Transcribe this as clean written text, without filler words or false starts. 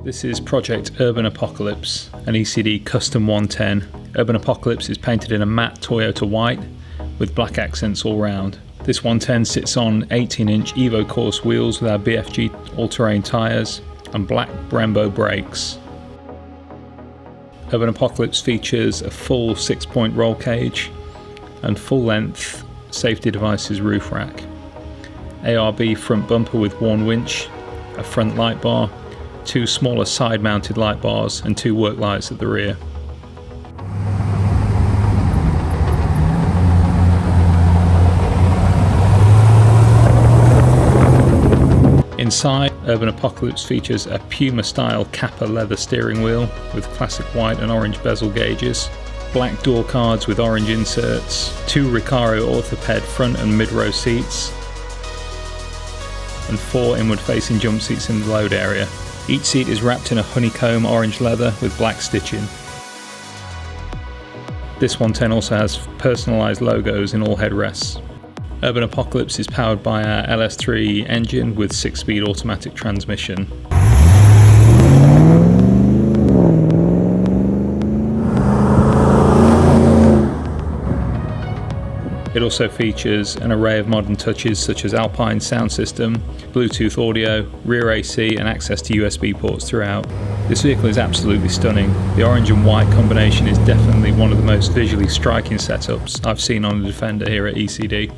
This is Project Urban Apocalypse, an E.C.D Custom 110. Urban Apocalypse is painted in a matte Toyota white with black accents all round. This 110 sits on 18-inch Evo Course wheels with our BFG all-terrain tyres and black Brembo brakes. Urban Apocalypse features a full 6-point roll cage and full-length safety devices roof rack, ARB front bumper with worn winch, a front light bar, 2 smaller side-mounted light bars and 2 work lights at the rear. Inside, Urban Apocalypse features a Puma-style Kappa leather steering wheel with classic white and orange bezel gauges, black door cards with orange inserts, 2 Recaro orthoped front and mid-row seats, and 4 inward-facing jump seats in the load area. Each seat is wrapped in a honeycomb orange leather with black stitching. This 110 also has personalised logos in all headrests. Urban Apocalypse is powered by our LS3 engine with 6-speed automatic transmission. It also features an array of modern touches such as Alpine sound system, Bluetooth audio, rear AC and access to USB ports throughout. This vehicle is absolutely stunning. The orange and white combination is definitely one of the most visually striking setups I've seen on a Defender here at E.C.D.